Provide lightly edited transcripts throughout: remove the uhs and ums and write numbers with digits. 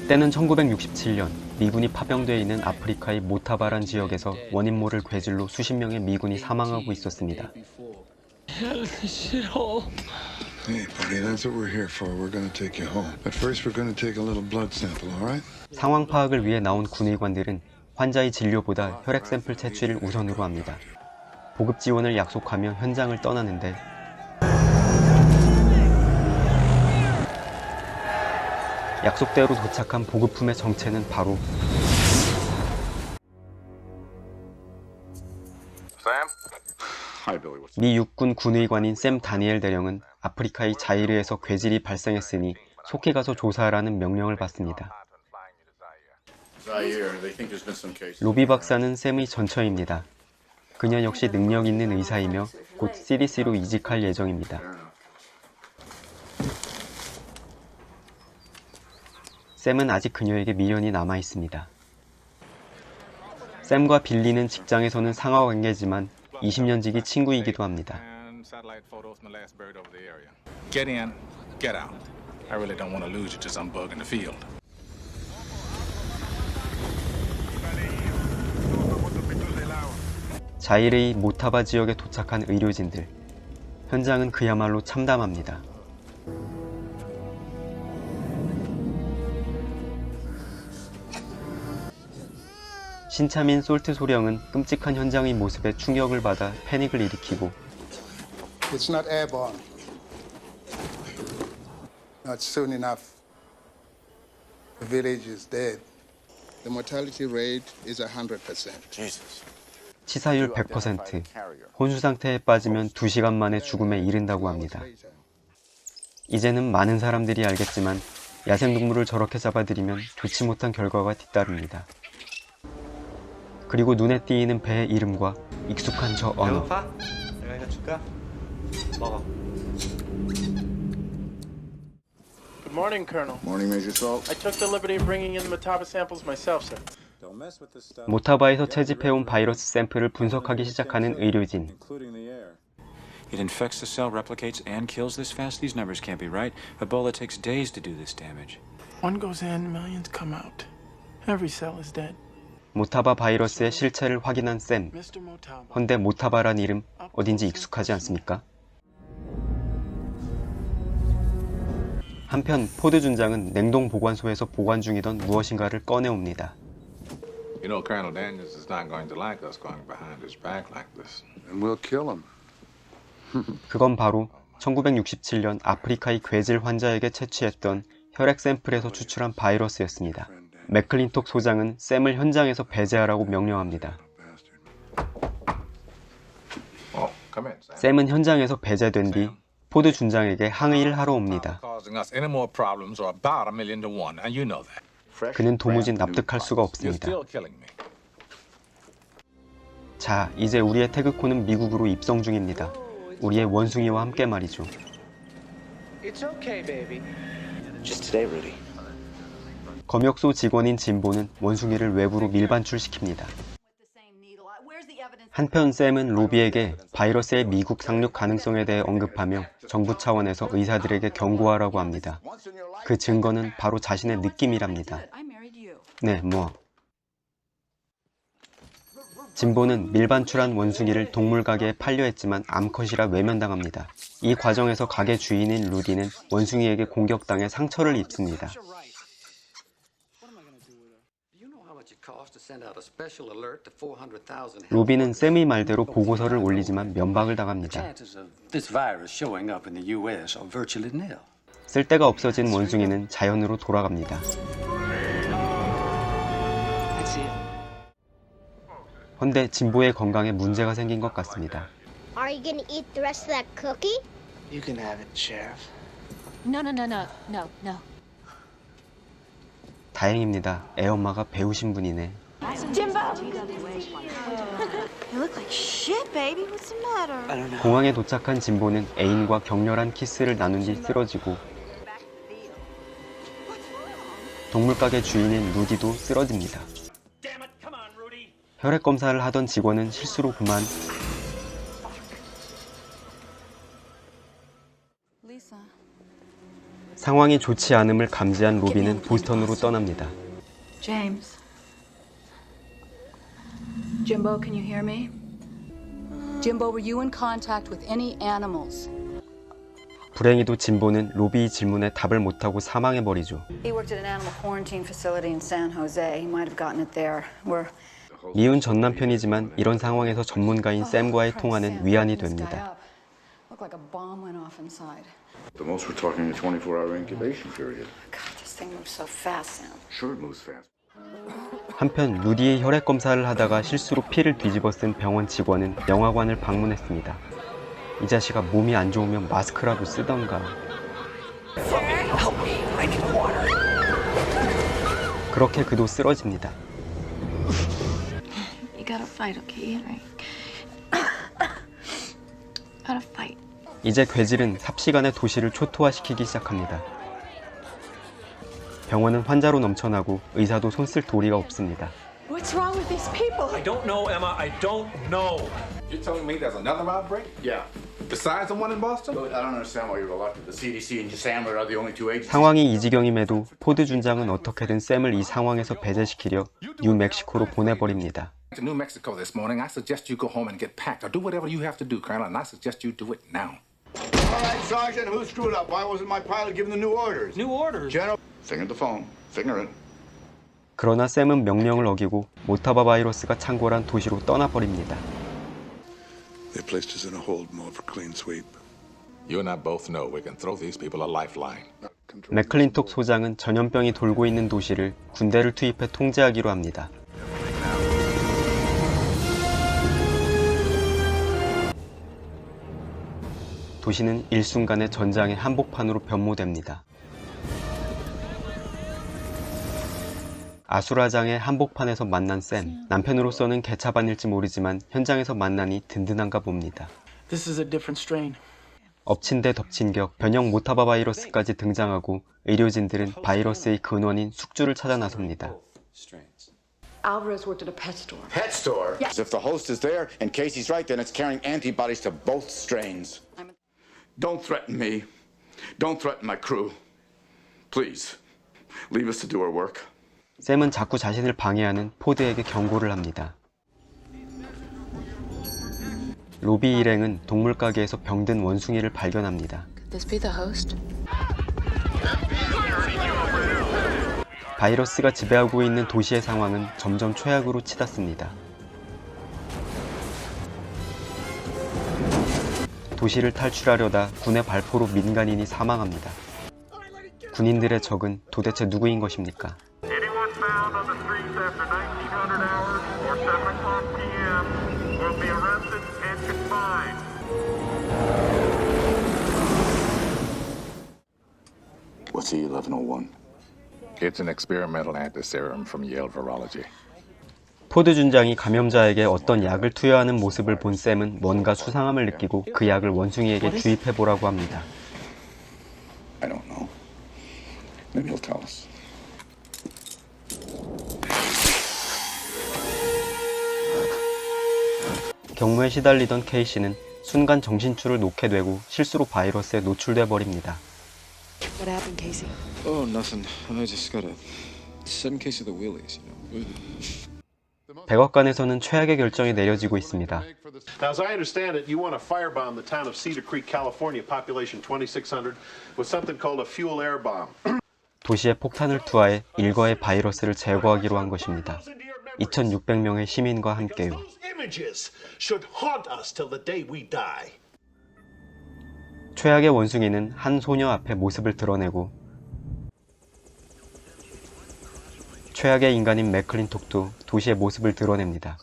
때는 1967년 미군이 파병되어 있는 아프리카의 모타바란 지역에서 원인모를 괴질로 수십 명의 미군이 사망하고 있었습니다. Hey, buddy, that's what we're here for. We're gonna take you home. But first, we're gonna take a little blood sample, all right? 상황 파악을 위해 나온 군의관들은 환자의 진료보다 혈액 샘플 채취를 우선으로 합니다. 보급 지원을 약속하며 현장을 떠나는데 약속대로 도착한 보급품의 정체는 바로 미 육군 군의관인 샘 다니엘 대령은 아프리카의 자이르에서 괴질이 발생했으니 속히 가서 조사하라는 명령을 받습니다. 로비 박사는 샘의 전처입니다. 그녀 역시 능력 있는 의사이며 곧 CDC로 이직할 예정입니다. 샘은 아직 그녀에게 미련이 남아 있습니다. 샘과 빌리는 직장에서는 상하 관계지만 20년 지기 친구이기도 합니다. Get in, get out. I really don't want to lose you to some bug in the field. 자이르의 모타바 지역에 도착한 의료진들. 현장은 그야말로 참담합니다. 신참인 솔트 소령은 끔찍한 현장의 모습에 충격을 받아 패닉을 일으키고 It's not airborne. Not soon enough. The village is dead. The mortality rate is 100%. Jesus. 치사율 100%, 혼수 상태에 빠지면 2시간 만에 죽음에 이른다고 합니다. 이제는 많은 사람들이 알겠지만 야생동물을 저렇게 잡아들이면 좋지 못한 결과가 뒤따릅니다. 그리고 눈에 띄는 배의 이름과 익숙한 저 언어. 내가 이거 줄까? 먹어. Good morning, Colonel. Morning, Major Salt. I took the liberty of bringing in the Mataba samples myself, sir. Don't mess with this stuff. 모타바에서 채집해온 바이러스 샘플을 분석하기 시작하는 의료진. Including the air. It infects the cell, replicates, and kills this fast? These numbers can't be right. Ebola takes days to do this damage. One goes in, millions come out. Every cell is dead. 모타바 바이러스의 실체를 확인한 샘. Mr. Motaba. 헌데 모타바란 이름 어딘지 익숙하지 않습니까? 한편 포드 준장은 냉동 보관소에서 보관 중이던 무엇인가를 꺼내옵니다. You know, Colonel Daniels is not going to like us going behind his back like this. And we'll kill him. 그건 바로 1967년 아프리카의 괴질 환자에게 채취했던 혈액 샘플에서 추출한 바이러스였습니다. 맥클린톡 소장은 샘을 현장에서 배제하라고 명령합니다. Oh, come in, Sam. 샘은 현장에서 배제된 뒤 포드 준장에게 항의를 하러 옵니다. Causing us any more problems or about 1,000,000 to 1, and you know that. 그는 도무지 납득할 수가 You're 없습니다. still killing me. 자, 이제 우리의 태그코는 미국으로 입성 중입니다. 우리의 원숭이와 함께 말이죠. It's okay, baby. Just today, Rudy. 검역소 직원인 진보는 원숭이를 외부로 밀반출시킵니다. 한편 샘은 로비에게 바이러스의 미국 상륙 가능성에 대해 언급하며 정부 차원에서 의사들에게 경고하라고 합니다. 그 증거는 바로 자신의 느낌이랍니다. 네, 뭐. 진보는 밀반출한 원숭이를 동물 가게에 팔려 했지만 암컷이라 외면당합니다. 이 과정에서 가게 주인인 루디는 원숭이에게 공격당해 상처를 입습니다. 로비는 샘의 말대로 보고서를 올리지만 면박을 당합니다. 쓸데가 없어진 원숭이는 자연으로 돌아갑니다. 헌데 진보의 건강에 문제가 생긴 것 같습니다. Are you gonna eat the rest of that cookie? You can have it, Sheriff. No. 다행입니다. 애엄마가 배우신 분이네. Jimbo! You look like shit, baby. What's the matter? 공항에 도착한 진보는 애인과 격렬한 키스를 나눈 뒤 쓰러지고 동물가게 주인인 루디도 쓰러집니다. 혈액 검사를 하던 직원은 실수로 그만 Lisa, 상황이 좋지 않음을 감지한 로비는 보스턴으로 떠납니다. James. Jimbo, can you hear me? Jimbo, were you in contact with any animals? 불행히도 진보는 로비의 질문에 답을 못하고 사망해버리죠. He worked at an animal quarantine facility in San Jose. He might have gotten it there. 미운 전 남편이지만 이런 상황에서 전문가인 샘과의 통화는 위안이 됩니다. Looked like a bomb went off inside. The most we're talking a 24-hour incubation period. God, this thing moves so fast, Sam. Sure it moves fast. 한편 루디의 혈액 검사를 하다가 실수로 피를 뒤집어 쓴 병원 직원은 영화관을 방문했습니다. 이 자식아 몸이 안 좋으면 마스크라도 쓰던가. 그렇게 그도 쓰러집니다. You gotta fight, okay? Gotta fight. 이제 괴질은 삽시간에 도시를 초토화시키기 시작합니다. 병원은 환자로 넘쳐나고 의사도 손쓸 도리가 없습니다. What's wrong with these people? I don't know, Emma. I don't know. You're telling me there's another outbreak? Yeah. Besides the one in Boston? But I don't understand why you're reluctant. The CDC and Sandler are the only two agencies. 상황이 이 지경임에도 포드 준장은 어떻게든 샘을 이 상황에서 배제시키려 뉴멕시코로 보내버립니다. To New Mexico this morning. I suggest you go home and get packed or do whatever you have to do, Colonel, and I suggest you do it now. All right, Sergeant, who screwed up? Why wasn't my pilot given the new orders? New orders. General, finger the phone. Finger it. 그러나 샘은 명령을 어기고 모타바 바이러스가 창궐한 도시로 떠나버립니다. They placed us in a hold mode for clean sweep. You and I both know we can throw these people a lifeline. 맥클린톡 소장은 전염병이 돌고 있는 도시를 군대를 투입해 통제하기로 합니다. 도시는 일순간에 전장의 한복판으로 변모됩니다. 아수라장의 한복판에서 만난 샘, 남편으로서는 개차반일지 모르지만 현장에서 만나니 든든한가 봅니다. This is a different strain. 엎친 데 덮친 격, 변형 모타바 바이러스까지 등장하고 의료진들은 바이러스의 근원인 숙주를 찾아 나섭니다. Alvarez worked at a pet store. Pet store? Yes. If the host is there and Casey's right, then it's carrying antibodies to both strains. Don't threaten me. Don't threaten my crew. Please, leave us to do our work. 샘은 자꾸 자신을 방해하는 포드에게 경고를 합니다. 로비 일행은 동물 가게에서 병든 원숭이를 발견합니다. Could this be the host? 바이러스가 지배하고 있는 도시의 상황은 점점 최악으로 치닫습니다. 도시를 탈출하려다 군의 발포로 민간인이 사망합니다. 군인들의 적은 도대체 누구인 것입니까? Anyone found on the streets after 1900 hours or 7 o'clock p.m. will be arrested and confined. What's the 1101? It's an experimental antiserum from Yale Virology. 포드 준장이 감염자에게 어떤 약을 투여하는 모습을 본 샘은 뭔가 수상함을 느끼고 그 약을 원숭이에게 주입해보라고 합니다. I don't know. Maybe he'll tell us. 경무에 시달리던 케이씨는 순간 정신줄을 놓게 되고 실수로 바이러스에 노출돼 버립니다. What happened, Casey? Oh, nothing. I just got a sudden case of the willies, you know. 백악관에서는 최악의 결정이 내려지고 있습니다. Now, as I understand it, you want to firebomb the town of Cedar Creek, California, population 2,600, with something called a fuel air bomb. 도시에 폭탄을 투하해 일거의 바이러스를 제거하기로 한 것입니다. 2,600명의 시민과 함께요. Those images should haunt us till the day we die. 최악의 원숭이는 한 소녀 앞에 모습을 드러내고 최악의 인간인 맥클린톡도 도시의 모습을 드러냅니다.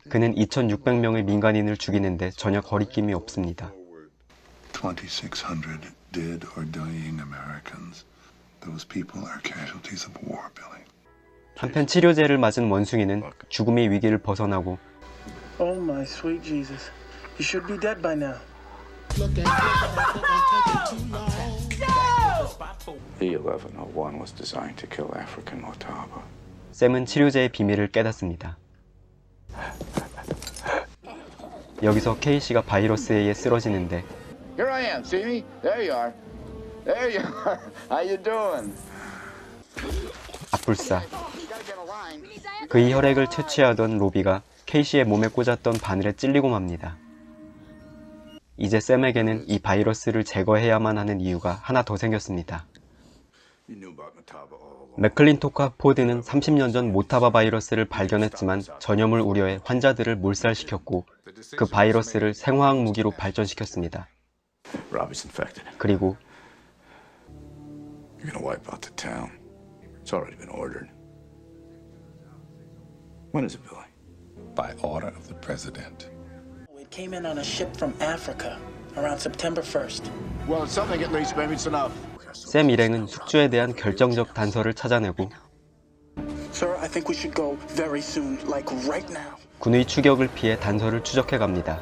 그는 2,600명의 민간인을 죽이는데 전혀 거리낌이 없습니다. 2,600 dead or dying Americans. Those people are casualties of war, Billy. 한편 치료제를 맞은 원숭이는 죽음의 위기를 벗어나고 Oh my sweet Jesus. You should be dead by now. The 1101 was designed to kill African Motaba. 샘은 치료제의 비밀을 깨닫습니다. 여기서 케이씨가 바이러스에 의해 쓰러지는데 Here I am, see me? There you are. There you are. How you doing? 악불사. 그의 혈액을 채취하던 로비가 케이시의 몸에 꽂았던 바늘에 찔리고 맙니다. 이제 샘에게는 이 바이러스를 제거해야만 하는 이유가 하나 더 생겼습니다. 맥클린톡과 포드는 30년 전 모타바 바이러스를 발견했지만 전염을 우려해 환자들을 몰살시켰고 그 바이러스를 생화학 무기로 발전시켰습니다. 그리고 You're gonna wipe out the town. It's already been ordered. When is it, Billy? By order of the president. It came in on a ship from Africa around September 1st. Well, it's something at least. Maybe it's enough. 샘 일행은 숙주에 대한 결정적 단서를 찾아내고 Sir, I think we should go very soon, like right now. 군의 추격을 피해 단서를 추적해 갑니다.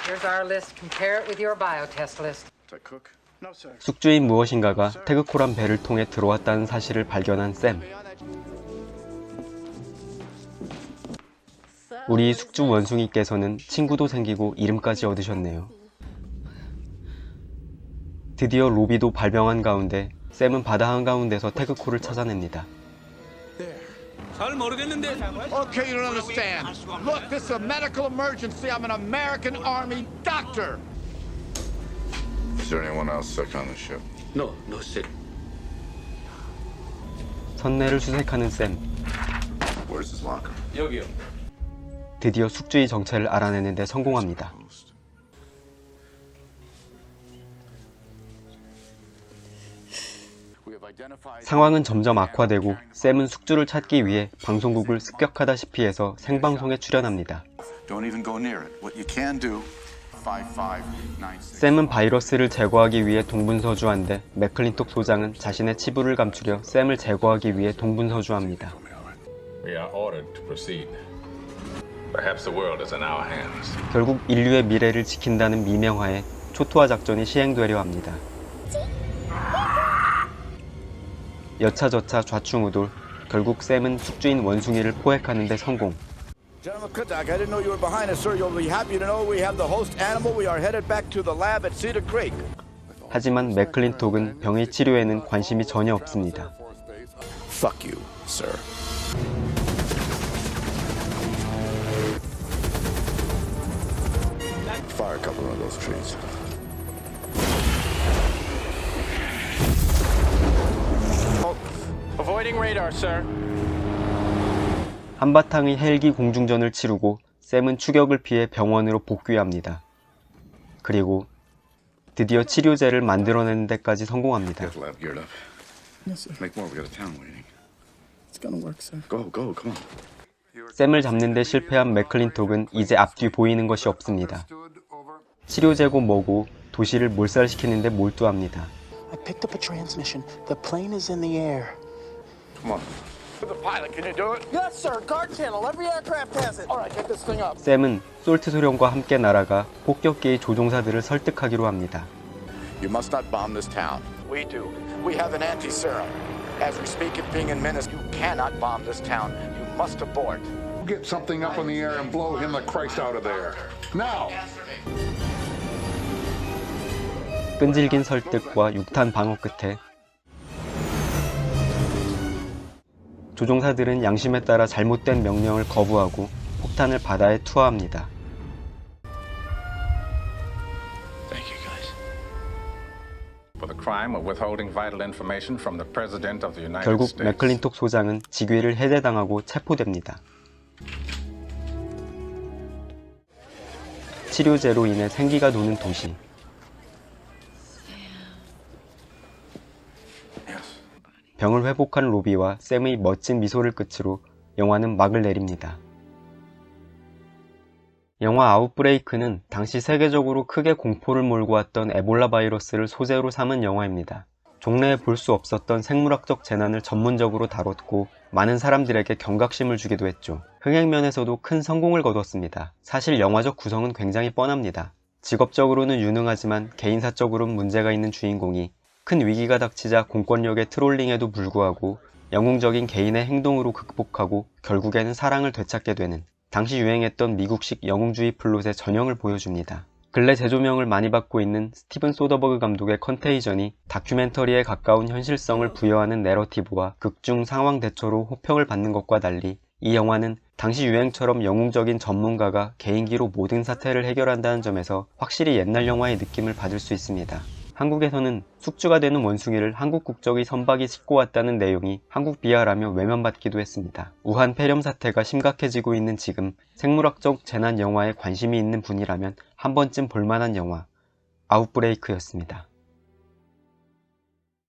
Here's our list. Compare it with your biotest list. Does that cook? No, sir. 숙주인 무엇인가가 태그코란 배를 통해 들어왔다는 사실을 발견한 샘. 우리 숙주 원숭이께서는 친구도 생기고 이름까지 얻으셨네요. 드디어 로비도 발병한 가운데 샘은 바다 한가운데서 태그코를 찾아냅니다. 잘 모르겠는데. Okay, you don't understand. Look, this is a medical emergency. I'm an American Army doctor. Is there anyone else sick on the ship? No sick. 선내를 수색하는 샘. Where's his locker? 여기요. 드디어 숙주의 정체를 알아내는 데 성공합니다. 상황은 점점 악화되고 샘은 숙주를 찾기 위해 방송국을 습격하다시피 해서 생방송에 출연합니다. Don't even go near it. What you can do. 5596. 샘은 바이러스를 제거하기 위해 동분서주한데 맥클린톡 소장은 자신의 치부를 감추려 샘을 제거하기 위해 동분서주합니다. We are ordered to proceed. Perhaps the world is in our hands. 결국 인류의 미래를 지킨다는 미명하에 초토화 작전이 시행되려 합니다. 여차저차 좌충우돌, 결국 샘은 숙주인 원숭이를 포획하는 데 성공. General Kudak, I didn't know you were behind us, sir. You'll be happy to know we have the host animal. We are headed back to the lab at Cedar Creek. 하지만 맥클린톡은 병의 치료에는 관심이 전혀 없습니다. Fuck you, sir. Fire a couple of those trees. Avoiding radar, sir. 한바탕의 헬기 공중전을 치르고 샘은 추격을 피해 병원으로 복귀합니다. 그리고 드디어 치료제를 만들어내는 데까지 성공합니다. Get the lab geared up. Yes, sir. Make more. We got a town waiting. It's gonna work, sir. Go, come on. 샘을 잡는 데 실패한 맥클린톡은 이제 앞뒤 보이는 것이 없습니다. 치료제고 뭐고 도시를 몰살시키는 데 몰두합니다. I picked up a transmission. The plane is in the air. Come on. The pilot, can you do it? Yes, sir. Guard channel. Every aircraft has it. All right, get this thing up. 샘은 솔트 소령과 함께 날아가 폭격기의 조종사들을 설득하기로 합니다. You must not bomb this town. We do. We have an anti-serum. As we speak it being in Minnesota, you cannot bomb this town. You must abort. Get something up in the air and blow him the Christ out of there. Now! 끈질긴 설득과 육탄 방어 끝에 조종사들은 양심에 따라 잘못된 명령을 거부하고 폭탄을 바다에 투하합니다. Thank you, guys. For the crime of withholding vital information from the President of the United 결국 States. 맥클린톡 소장은 직위를 해제당하고 체포됩니다. 치료제로 인해 생기가 도는 도시. 병을 회복한 로비와 샘의 멋진 미소를 끝으로 영화는 막을 내립니다. 영화 아웃브레이크는 당시 세계적으로 크게 공포를 몰고 왔던 에볼라 바이러스를 소재로 삼은 영화입니다. 종래에 볼 수 없었던 생물학적 재난을 전문적으로 다뤘고 많은 사람들에게 경각심을 주기도 했죠. 흥행면에서도 큰 성공을 거뒀습니다. 사실 영화적 구성은 굉장히 뻔합니다. 직업적으로는 유능하지만 개인사적으로는 문제가 있는 주인공이 큰 위기가 닥치자 공권력의 트롤링에도 불구하고 영웅적인 개인의 행동으로 극복하고 결국에는 사랑을 되찾게 되는 당시 유행했던 미국식 영웅주의 플롯의 전형을 보여줍니다. 근래 재조명을 많이 받고 있는 스티븐 소더버그 감독의 컨테이전이 다큐멘터리에 가까운 현실성을 부여하는 내러티브와 극중 상황 대처로 호평을 받는 것과 달리 이 영화는 당시 유행처럼 영웅적인 전문가가 개인기로 모든 사태를 해결한다는 점에서 확실히 옛날 영화의 느낌을 받을 수 있습니다. 한국에서는 숙주가 되는 원숭이를 한국 국적의 선박이 싣고 왔다는 내용이 한국 비하라며 외면받기도 했습니다. 우한 폐렴 사태가 심각해지고 있는 지금 생물학적 재난 영화에 관심이 있는 분이라면 한 번쯤 볼만한 영화 아웃브레이크였습니다.